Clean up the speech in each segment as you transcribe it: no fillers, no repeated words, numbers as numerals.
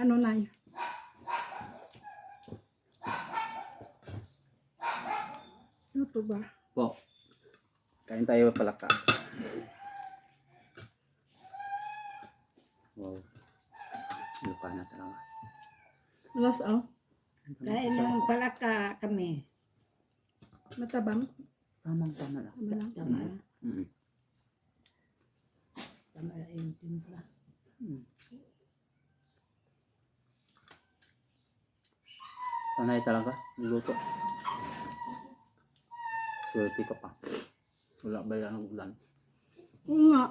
Ano na yun? Ano to ba? Po. Kain tayo palaka. Wow. Lupa na talaga. Alas oh. Kain ng palaka kami. Matabang. Tamang-tama lang. Tama lang. Tama na. Mm. Tama na yung timpla. Sanay talaga. Niluto. Swerte ka pa. Wala ba yan ang ulan? Oo nga.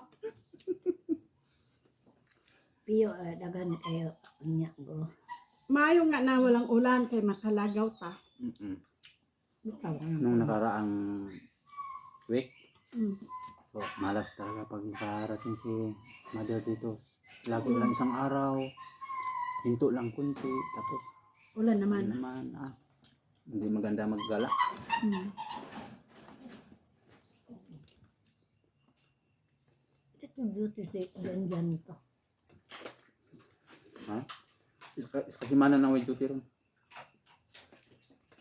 Piyo, dagan kayo. Niya ko. Maayo nga na walang ulan kay makalagaw ta. Mm-mm. Ikaw Nung nakaraang week, Mm. so, malas talaga pag nakarating si mother dito. Lagi lang isang araw, hinto lang kunti, tapos Ulan ano naman. naman, hindi maganda maggala. Mm. Ito beauty state. Ganyan ito. Ha? Kasi mana na way duty ron.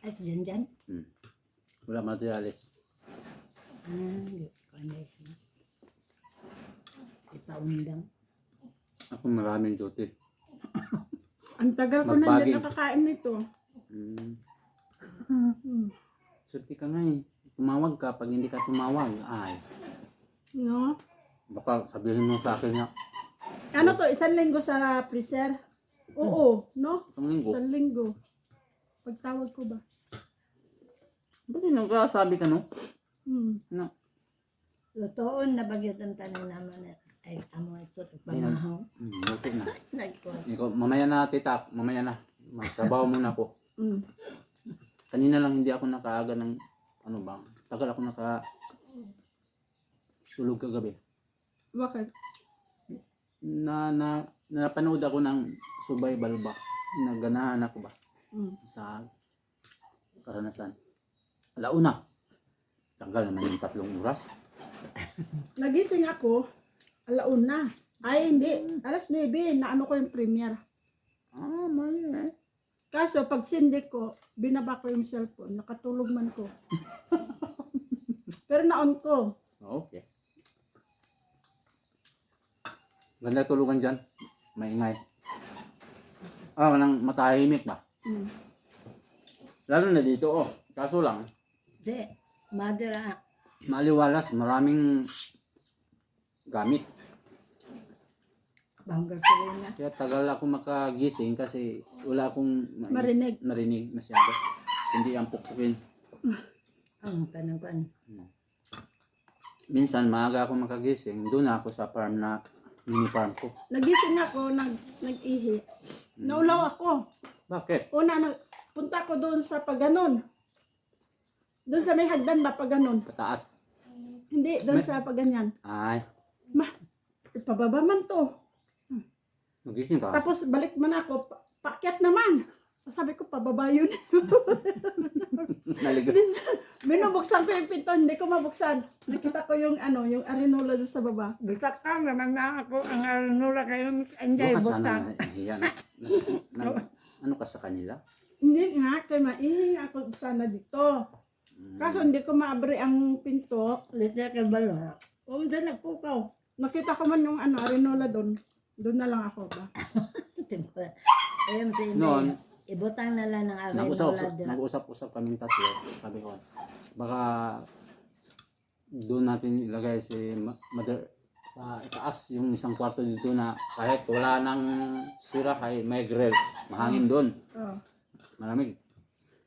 Ay, ganyan. Wala materialis. Hindi. Kanay siya. Ipaundang. Ako maraming duty. Ang tagal ko na Magbaging. din nakakain nito. Mm. Mm. Swerte ka nga eh. Tumawag ka, pag hindi ka tumawag, ay, No? baka sabihin mo sa akin na, Ano to? Isang linggo sa freezer? Oo. No? isang linggo. Isang linggo. Pagtawag ko ba? Ba't yung nagkasabi ka no? Hmm. No. Lutoon na bagyot ang tanan naman. Ay, amo ito. Pamahaw. Buti na. Nagko. Ikaw, mamaya na tita, mamaya na. Magtrabaho muna ako. Mm. Kanina lang hindi ako nakaaga ng, ano bang, tagal ako sulog kagabi. Bakit? Napanood ako ng survival ba? Naganahan ako ba? Mm. Sa karanasan. Alauna. Tagal naman yung 3 oras. Nagising ako, alauna. Ay, hindi. Alas 9, naano ko yung premiere. Mali eh. Kaso, pag sindi ko, binaba ko yung cellphone. Nakatulog man ko. Pero naon ko. Okay. Ganda tulugan dyan. Maingay. Walang matahimik ba? Mm. Lalo na dito Kaso lang, Di. Madara. maliwalas, maraming gamit. Bangga sila na. Kaya tagal ako makagising kasi wala akong narinig masyado. Hindi ang pukpukin. Ang kanang. Minsan maaga ako makagising, doon ako sa farm na mini farm ko. Nagising ako, nag-ihi. Naulaw ako. Bakit? Una, punta ko doon sa paganon. Doon sa may hagdan ba, paganon? Pataas. Hindi, doon sa paganyan. Ay, Ma, ipababa man to. magising ka. Tapos balik man ako, paakyat naman. Sabi ko, pababa yun. Naligot. Binubuksan ko yung pinto, hindi ko mabuksan. Nakita ko yung yung arenola doon sa baba. Bitak ka naman na ako. Ang arnula kayo. Anjay Bukan butang. sana nahiya ano ka sa kanila? Hindi nga, kaya maihingi ako sana dito. Kaso hindi ko maabri ang pinto. Lita ka balo. O, dyan nagpukaw. Nakita ko man yung arenola doon. Doon na lang ako ba? Ayun, Noon, ibutang na lang ng arenola dyan. nag-usap-usap kaming tatlo. Sabi ko, baka doon natin ilagay si mother sa itaas yung isang kwarto dito na kahit wala nang sira kay may grill. Mahangin doon. Oh. Malamig.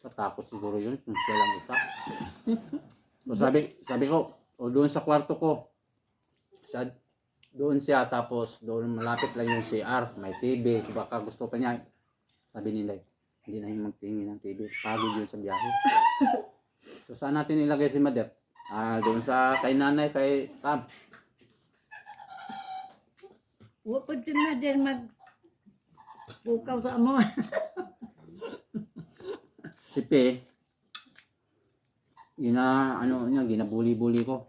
Tatakot siguro yun kung siya lang isa. So sabi ko, doon sa kwarto ko, doon siya, tapos doon malapit lang yung CR, may TV, baka gusto pa niya. Sabi nila, hindi na yung magtingin ng TV, pagod yun sa biyahe. So saan natin ilagay si Mother? Doon sa kay nanay, kay Tab. Wapod din na din pukaw sa amo. Si Pe, yun na, ginabuli-buli ko.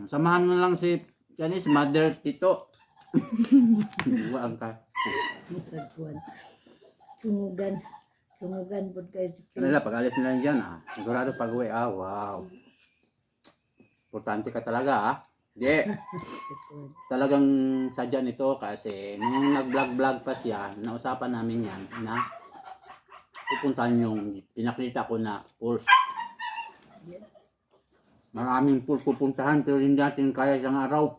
Samahan mo lang si Janice, Mother, Tito. Buwag ka. Musagkuan. Sungugan. Sungugan po kayo sa Kanila, pag alis nila dyan, sigurado pag uwi, wow. Importante ka talaga, Hindi. Talagang sadya nito kasi nung nag-vlog pa siya, nausapan namin yan na pupuntahan yung pinakita ko na pools. Maraming pools pupuntahan pero hindi natin kaya isang araw.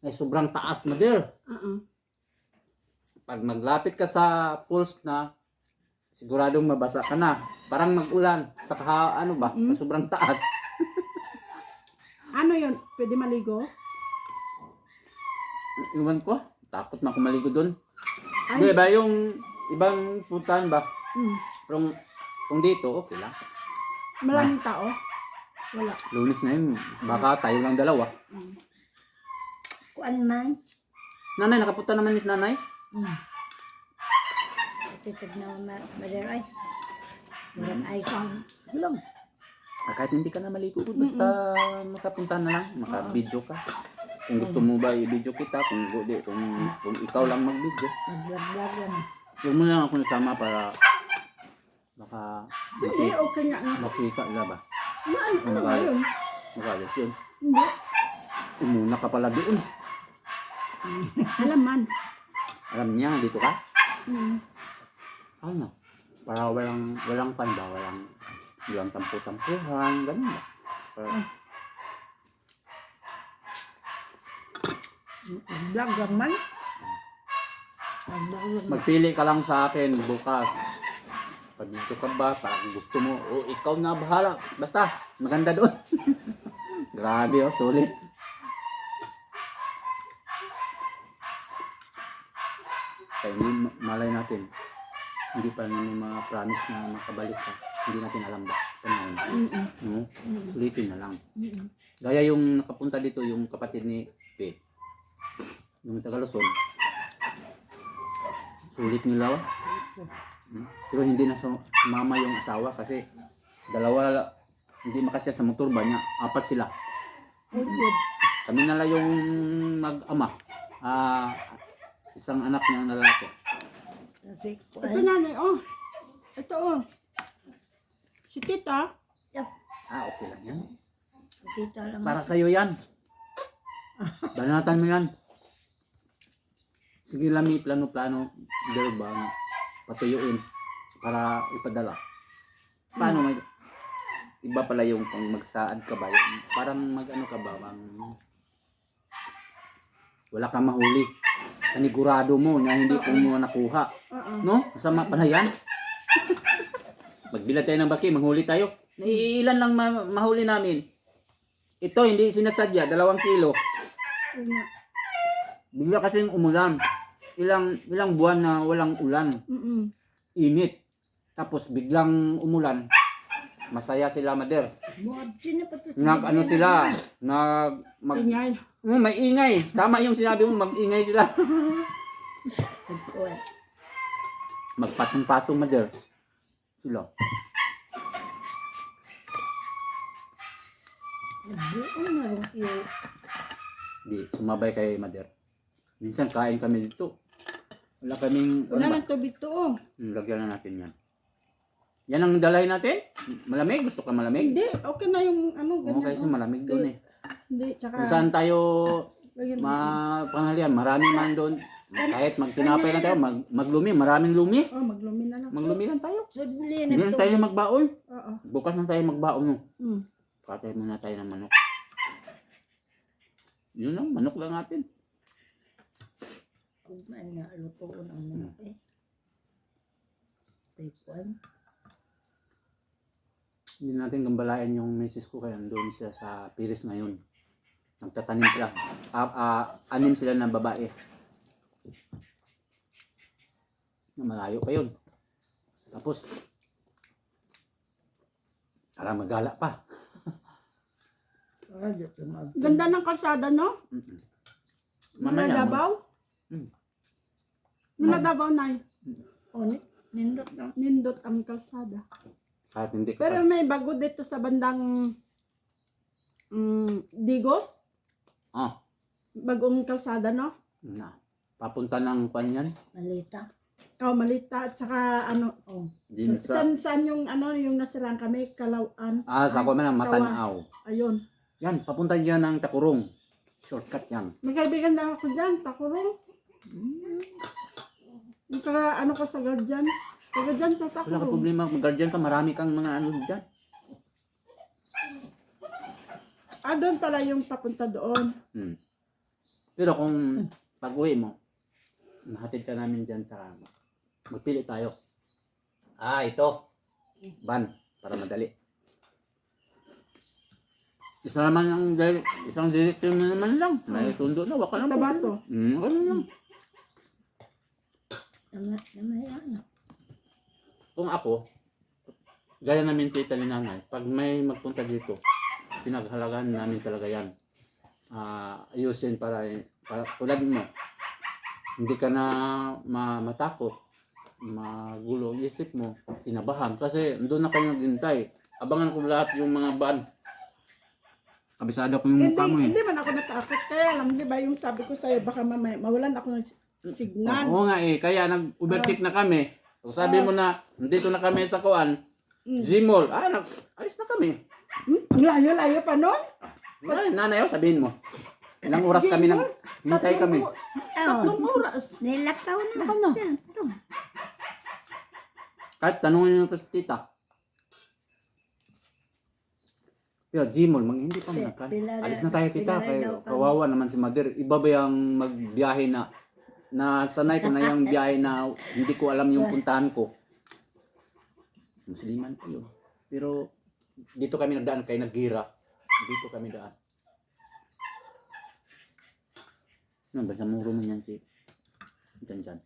Ay sobrang taas na there. Pag maglapit ka sa pools na siguradong mabasa ka na. Parang mag-ulan sa ano ba, sa sobrang taas. Ano yun? Pwede maligo? Iwan ko, takot na ako maligo doon. Ay. Di ba yung ibang puntahan ba? Mm. Kung dito, okay lang. Maraming tao? Wala. Lunes na yun, baka tayo lang dalawa. kuan man. Nanay, nakapunta naman ni nanay. Titag na madaray. Murang ay kang lang. Kahit hindi ka na maligo, basta makapunta na lang, maka-video ka. Kung gusto mo ba i-video kita, kung ikaw lang mag-video. Mag-vlog lang. Huwag mo lang ako nasama para baka Hindi, okay nga nga. makita nila ba? Ano nga yun? Makalit yun. Hindi. Umuna ka pala doon. Alam man. Alam niya, dito ka? Mm. Ano? Para walang pan ba? Walang tampu-tampuhan, ganun ba? Para, Vlog lang man. Mag-vlog lang. magpili ka lang sa akin bukas. Pag dito ka ba, parang gusto mo, ikaw na bahala. Basta, maganda doon. Grabe sulit. Kaya hindi malay natin. Hindi pa naman ma-promise na makabalik ka. Hindi natin alam ba? Panahon. No? Ulitin na lang. Gaya yung nakapunta dito, yung kapatid ni Pe. Yung taga Luzon. Sulit nila. Pero hindi na sumama yung asawa kasi dalawa, hindi makasya sa motor ba niya. 4 sila. Kami na lang yung mag-ama. Isang anak niya na lalaki. Kasi Ito kuan. nanay, oh. Ito, oh. Si tita. Okay lang yan. Kita lang. Para sa'yo yan. Banatan mo yan. Sige lang, may plano-plano. Ba, patuyuin para ipadala. Paano may iba pala yung pang magsaad ka ba? Yung, parang mag-ano ka ba? Wala kang mahuli. Panigurado mo na hindi po mo nakuha. No? Masama pala yan. Magbilad tayo ng baki, manghuli tayo. Ilan lang mahuli namin. Ito, hindi sinasadya, 2 kilo. Bigla kasing umulan. Ilang buwan na walang ulan. Init. Tapos biglang umulan. Masaya sila, Mader. Sino pa to? Ano sila? Ingay. May ingay. Tama yung sinabi mo, mag-ingay sila. Kuan. Magpatong-patong, Mader. Sila. Buo na rin iyo. Di, sumabay kay Mader. Minsan kain kami dito. Wala kaming, Wala ng tubig to, oh. Lagyan na natin yan. Yan ang dalay natin? Malamig? Gusto ka malamig? Hindi, okay na yung ano, ganyan. Okay, kasi malamig doon eh. Hindi, tsaka... Kung saan tayo Lagyan mo. panghalian, marami man doon. Kahit magtinapay lang tayo, maglumi, maraming lumi. Oh, maglumi na lang. Maglumi lang tayo. Sudli Hindi na lang to. tayo magbaon. Oo. Bukas na tayo magbaon. No? Mm. Patay muna tayo ng manok. Yun lang, manok lang natin. Kung man na lutoon ang manok eh. Kay kuan. Hindi natin gambalayan yung misis ko kaya doon siya sa Piris ngayon. Nagtatanim sila. 6 sila na babae. Malayo pa yun. Tapos, alam magala pa. Dito mag. Ganda ng kalsada, no? Mula Mamaya, Davao? Mm. Mula Davao, Nay. O, nindot na. Nindot ang kalsada. kahit hindi ka Pero may bago dito sa bandang Digos. pa. Bagong kalsada, no? Na. papunta ng kanyan. Malita. Oh, Malita at saka ano, Oh. Din sa, saan yung ano, yung nasirang kami, Kalauan. sa ako man ang Matanaw. Ayun. Yan, papunta dyan ng Takurong. Shortcut yan. May kaibigan na ako dyan, Takurong. Yung saka ano ko sa guardian. Taga dyan sa Wala ka Takurong. problema, mag-guardian ka, marami kang mga ano dyan. Doon pala yung papunta doon. Pero kung pag-uwi mo, mahatid ka namin dyan sa magpili tayo. Ito. Van, para madali. Isang director na naman lang. May tundo na, waka lang. Tabato. Ano lang. Namayaan. Kung ako, gaya namin tita ni nanay, pag may magpunta dito, pinaghalagaan namin talaga yan. Ayusin para tulad mo, hindi ka na matakot, magulo ang isip mo, kinabahan. Kasi doon na kayo naghintay. Abangan ko lahat yung mga ban. Kabisado ko yung mukha mo eh. Hindi man ako natakot. Kaya lang, di ba yung sabi ko sa'yo, baka mamaya mawalan ako ng signal. Oo nga eh, kaya nag-overtake na kami. So sabi mo na, dito na kami sa Kuan, Gmall. Alis na kami. Ang layo-layo pa nun. Nanay, sabihin mo. Ilang oras kami nang hintay kami. Tatlong oras. Nilakaw na. Baka na. Yan, ito. Kahit tanongin nyo pa sa tita. Pero Gmall, hindi pa manakan. Alis na tayo tita, kaya kawawa naman si Mother. Iba ba yung magbiyahe na sanay ko na yung biyahe na hindi ko alam yung puntahan ko. Musliman ko yun. Pero dito kami nagdaan, kaya naggira. Dito kami daan. Ano ba, sa muro man yan si Jan.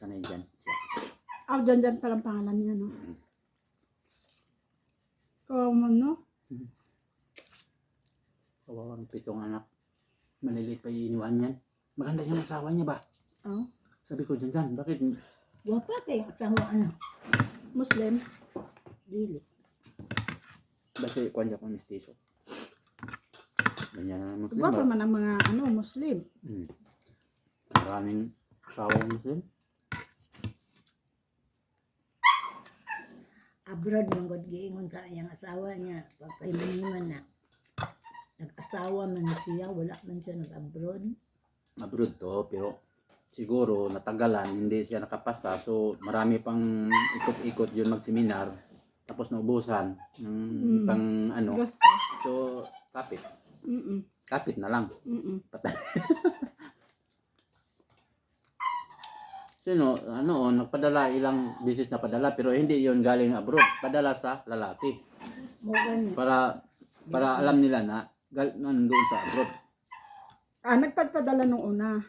Sanay dyan siya. Dyan palang pangalan niya, no? Kawawa man, no? Kawawa ng 7 anak. Maliliit pa yung iniwan yan. Maganda yung asawa niya ba? Oh. Sabi ko dyan, bakit? Wapa kayo asawa ano. Muslim. Dili. Kasi kuwan niya pang mistiso. Ganyan na ng Muslim Iba pa ba? man ang mga Muslim. Maraming asawa ng Muslim. Abroad manggod giingon sa iyang asawa niya. Pagkaimaniman na. Nag-asawa man siya, wala man siya nag-abroad. Abroad to, pero siguro natagalan, hindi siya nakapasa. So marami pang ikot-ikot yun magseminar. Tapos naubusan ng pang ano. Gasto. So kapit. Mm-mm. Kapit na lang. Mm-mm. Patay. Sino, nagpadala ilang beses na padala pero hindi yon galing abroad. Padala sa lalaki. Mo ganyan. Para alam nila na nandoon sa abroad. Nagpadpadala nung una.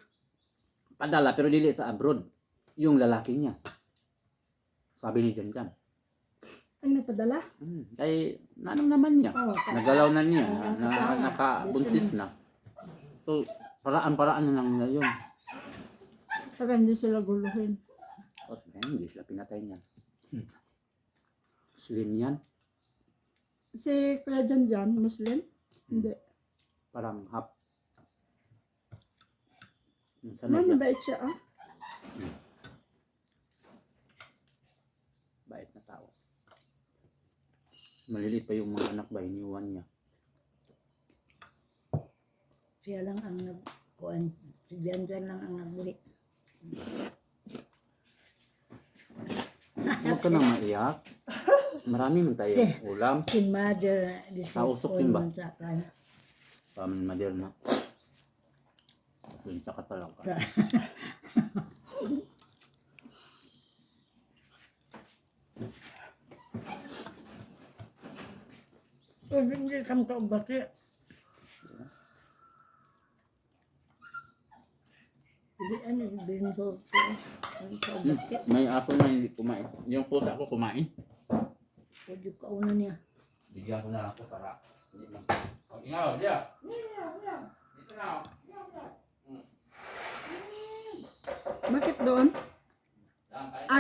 Padala pero dili sa abroad. Yung lalaki niya. Sabi ni Jan. Ang nagpadala? Ay, nanong naman niya. Oh, Nagalaw na niya. Nakabuntis na. So, paraan-paraan na lang nila yun. Para hindi sila guluhin. At hindi sila pinatay niya. Muslim yan. Si Kuya Jan, Muslim? Hindi. Parang half. Sana siya. Mabait siya, Bait na tao. Maliliit pa yung mga anak ba, iniwan niya. Siya lang ang nagkuhan. Si Jan lang ang nagbuli. Huwag ka nang maiyak. Marami man tayo ulam. Si Mother. Kausok yun ba? Sa kanya. Paman Mother na. Pasensya ka talaga. Hindi kang kaubati. Hindi ano, binto. Ang kaubati. May aso na hindi kumain. Yung pusa ko kumain. Pwede kauna niya. Bigyan ko na ako para hindi man. Ingaw, dia. Dito na. Bakit doon?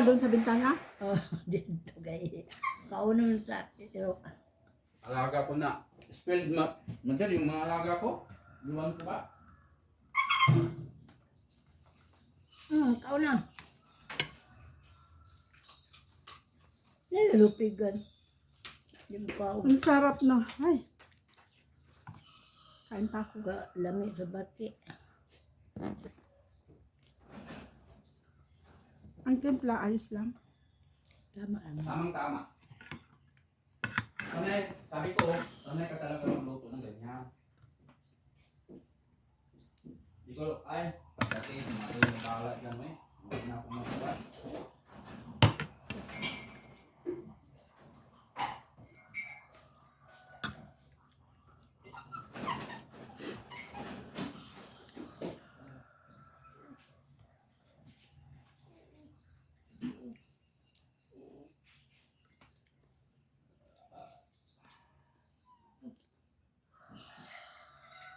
Doon sa bintana? Oh, dito kay. Kauna mo sa ito. Alaga ko na. Spelled Mother, yung mga alaga ko. Iwan ko ba? Ikaw na. Nilupigan. Di mo ka Ang sarap na. Ay. Kain pa ako. lami sa bati. Ang timpla, ayos lang. Tama ang Tamang-tama. Sabi ko, sanay ka talaga magluto ng ganyan. Di ko, ay, pagdating, tumato yung balat lang eh. Hindi na ako magawa.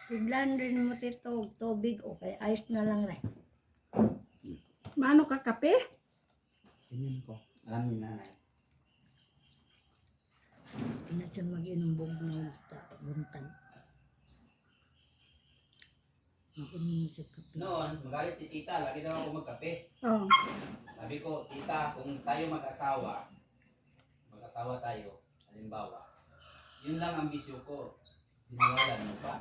Tiglan rin mo tito, tubig o kay ice na lang rin. Maano ka kape? Tingin ko. Alam ni nanay. Hindi na siya mag-inumbog na buntag. Mag-inom siya kape. Noon, magalit si tita, lagi daw ako magkape. Oo. Sabi ko, tita, kung tayo mag-asawa tayo, halimbawa, yun lang ang bisyo ko. Dinawalan mo pa.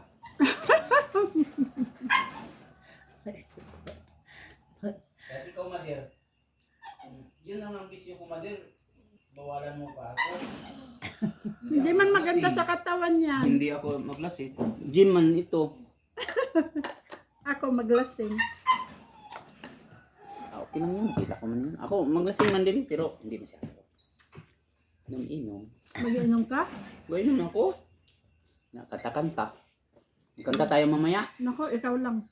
Kahit ikaw, Madir, yun lang ang bisyo ko, Madir, bawalan mo pa ako. Hindi man maganda maglasing. sa katawan niyan. Hindi ako maglasing. Gym man ito. Ako maglasing. Okay lang yun, kita ko man yun. Ako, maglasing man din, pero hindi masyado. Inom. Mag-inom ka? Gawin ako. Nakata-kanta. Kanta tayo mamaya. Nako, ikaw lang.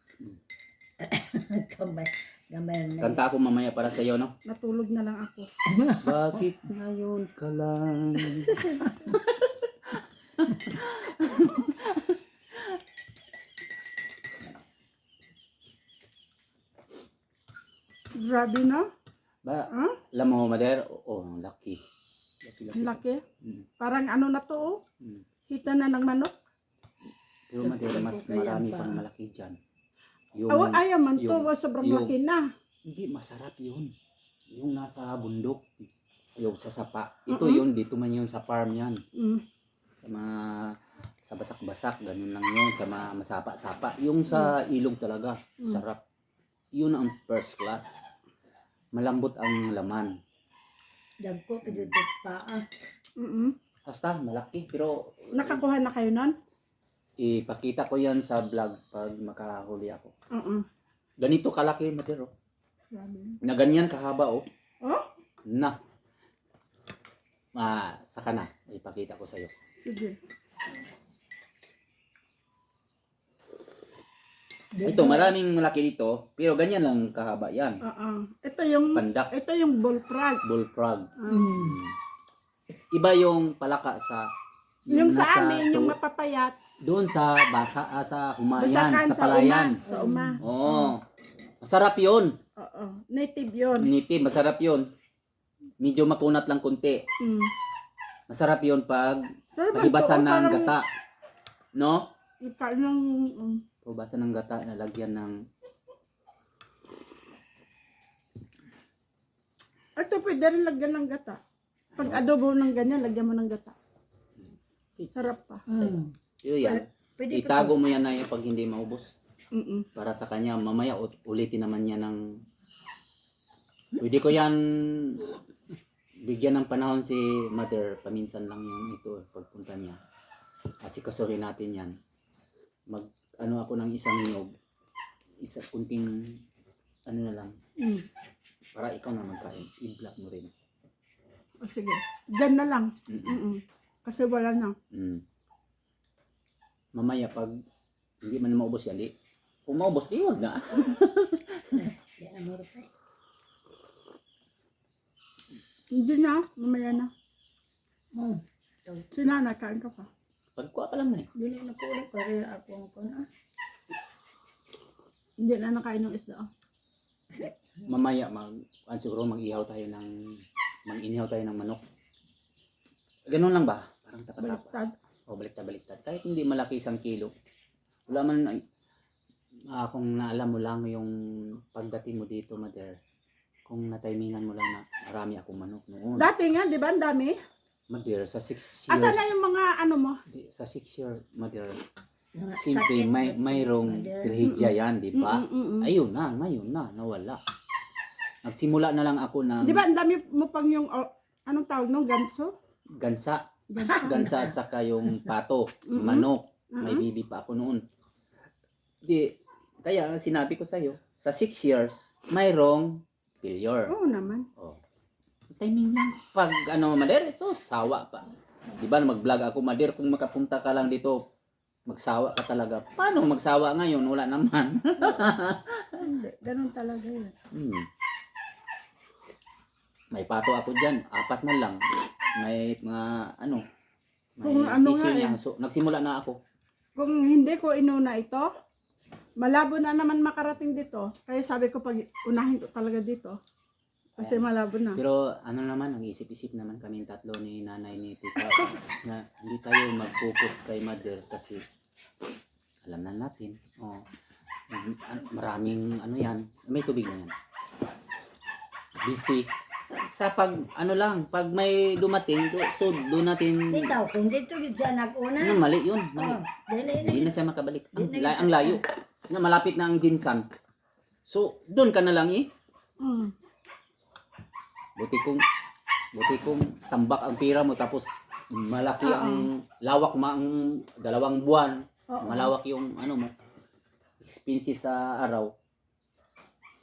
Gambay na. Kanta ako mamaya para sa iyo, no? Natulog na lang ako. Bakit ngayon ka lang? Grabe na. Ba, Huh? alam mo, Mader? Oo, lucky. Ang laki. Mm. Parang ano na to, oh. Mm. Hita na ng manok. Pero Mader, mas marami pang malaki dyan. Yung, Ayaw man to, yung- sobrang yung- laki na. Hindi, masarap yun. Yung nasa bundok. Yung sa sapa. Ito Mm-mm. yun, dito man yun sa farm yan. Mm. Sa mga sa basak-basak, ganun lang yun. Sa mga masapa-sapa. Yung sa ilog talaga, Mm. sarap. Yun ang first class. Malambot ang laman. Dagko, pidito pa. Mm-mm. Basta, malaki. Pero Nakakuha na kayo nun? ipakita ko yan sa vlog pag makahuli ako. Oo. Ganito kalaki, Madero. Grabe. Na ganyan kahaba, oh. Oh? Na. Saka na. Ipakita ko sa'yo. Sige. Ito, maraming malaki dito. Pero ganyan lang kahaba yan. Oo. Pandak. Ito yung bullfrog. Bullfrog. Mm. Iba yung palaka sa... Yung sa nasa amin, yung to- mapapayat. doon sa sa humayan, Basakan sa sa uma. palayan. Sa uma. Oo. Masarap yun. Oo. Native yun. Nitib, masarap yun. Medyo makunat lang kunti. Mm. Masarap yun pag Sarap ba pahibasan ito? ng Parang gata. No? ika ng... Pahibasan ng gata, nalagyan ng... Ito pwede rin lagyan ng gata. Pag adobo ng ganyan, lagyan mo ng gata. Sarap pa. Mm. Yun yan. Pwede ka Itago mo yan na yung pag hindi maubos. Mm-mm. Para sa kanya, mamaya ulitin naman niya ng... Pwede ko yan bigyan ng panahon si mother. Paminsan lang yung ito pagpunta niya. Kasi kasuhin natin yan. Ano ako ng isang nyog. Isa kunting ano na lang. Mm. Para ikaw na magkain. I-block mo rin. O sige. Diyan na lang. Mm-mm. Mm-mm. Kasi wala na. Mm. Mamaya pag hindi man maubos yan, di. Kung maubos, di wag na. Yan ang mura pa. Hindi na. Mamaya na. Mm. Sinana, kain ka pa. Pagkuha ka lang na eh. Dili na po ulit. Kaya ako ang kuna. Hindi na nakain ng isda. Oh. Mamaya siguro mag-ihaw tayo ng mag-inihaw tayo ng manok. Ganun lang ba? Parang tapa-tapa. Baliktad. O baliktad-baliktad. Kahit hindi malaki 1 kilo. Wala man Kung naalam mo lang yung pagdating mo dito, Mother, kung natimingan mo lang na marami akong manok noon. Dati nga, di ba, ang dami? Mother, sa 6 years. Asan na yung mga ano mo? Sa 6 years, Mother. Mga Siyempre, sakit, mayroong mother. trahedya yan, di ba? Ayun. Ayun na, ngayon na, nawala. Nagsimula na lang ako ng Di ba, ang dami mo pang yung, anong tawag nung ganso? gansa. Ganso. Gansa at saka yung pato, manok. May bibi pa ako noon. Di, kaya sinabi ko sa'yo, sa 6 years, mayroong failure. Oo naman. Oh. Timing lang. Pag Mader, so sawa pa. Di ba mag-vlog ako, Mader, kung makapunta ka lang dito, magsawa ka talaga. Paano magsawa ngayon? Wala naman. Hindi, ganun talaga yun. May pato ako dyan, 4 na lang. May mga may Kung ano sisiw nga niya. So, nagsimula na ako. Kung hindi ko inuna ito, malabo na naman makarating dito. Kaya sabi ko, pag unahin ko talaga dito, kasi malabo na. Pero naman, nag-isip-isip naman kami tatlo ni nanay ni tita na hindi tayo mag-focus kay Mother kasi alam na natin. Maraming yan. May tubig na yan. Busy. Sa pag pag may dumating, so doon natin, Dito, kung dito siya nag-una. mali yun. Mali. Oh, dili Hindi na. na siya makabalik. Di na Ang layo. Na malapit na ang Jinsan. So, doon ka na lang Mm. Buti kong tambak ang pira mo tapos malaki ang lawak ang 2 buwan. Oo. Malawak yung mo expenses sa araw.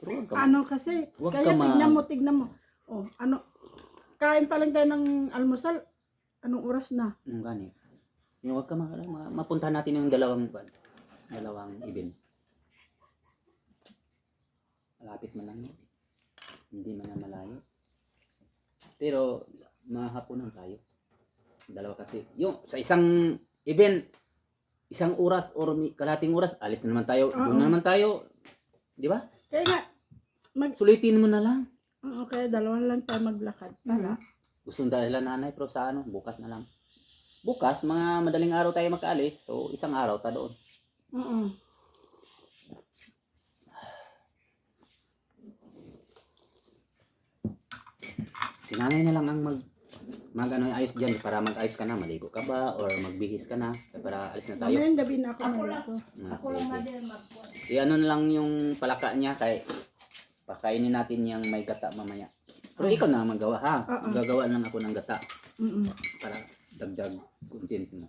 Pero wag ka Kasi, Huwag kaya ka tignan mo. Oh, kain pa lang tayo ng almusal, anong oras na? gani. Wag ka mapunta natin yung 2 event. Malapit man lang yun. Hindi man na malayo. Pero mahaponan tayo. 2 kasi. Yung sa isang event, 1 oras or kalating oras, alis na naman tayo. Doon na naman tayo. Di ba? Kaya nga, Sulitin mo na lang. kaya 2 lang tayo maglakad. Para. Gusto nila nanay pero sa bukas na lang. Bukas, mga madaling araw tayo makaalis. So, 1 araw ta doon. Si nanay na lang ang ayos dyan para mag-ayos ka na, maligo ka ba or magbihis ka na para alis na tayo. Ngayon gabi na ako Ako lang. nalito. Ako lang, Sige. mother, magpuan. Na lang yung palaka niya kay pakainin natin yung may gata mamaya. Pero ikaw na ang magawa ha. Oo. Gagawa lang ako ng gata Mm-mm. para dagdag content mo.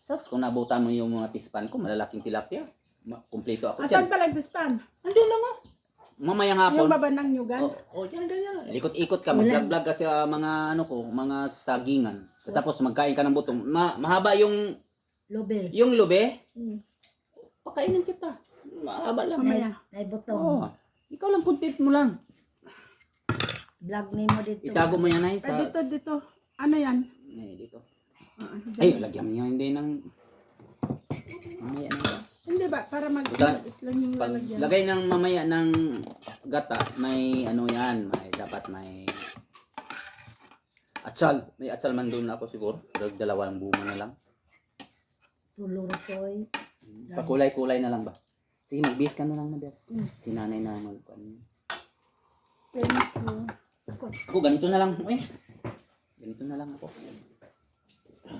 Sas, kung nabutan mo yung mga pispan ko, malalaking tilapia. Kumpleto ako Asan dyan. pa lang bispan? Andun lang mamayang hapon. Yung baba ng Nyugan? Diyan, ganyan. Ikot-ikot ka, mag-vlog ka sa mga mga sagingan. Tapos magkain ka ng butong. Mahaba yung Lobe. lube. Mm. Pakainin kita. Mahaba lang. Mamaya. May butong. Oo. Ikaw lang, content mo lang. Vlog ni mo dito. Itago mo yan ay Ay, sa... dito. Ano yan? Dito. Dyan. Ay, lagyan mo yan din ng... Mamaya na. Hindi ba? Para lang yung Pag lalagyan. lagay ng mamaya ng gata, may yan. Dapat may... Atsal. May atsal man doon ako siguro. 2 bunga na lang. Tulong koy. Pakulay-kulay na lang ba? Sige, mag-bis ka na lang, Mother. Si nanay na mag... Thank you. Ako, ganito na lang. Ganito na lang ako.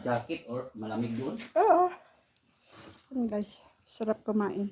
Jacket or malamig doon. Oo. Guys, sarap kumain.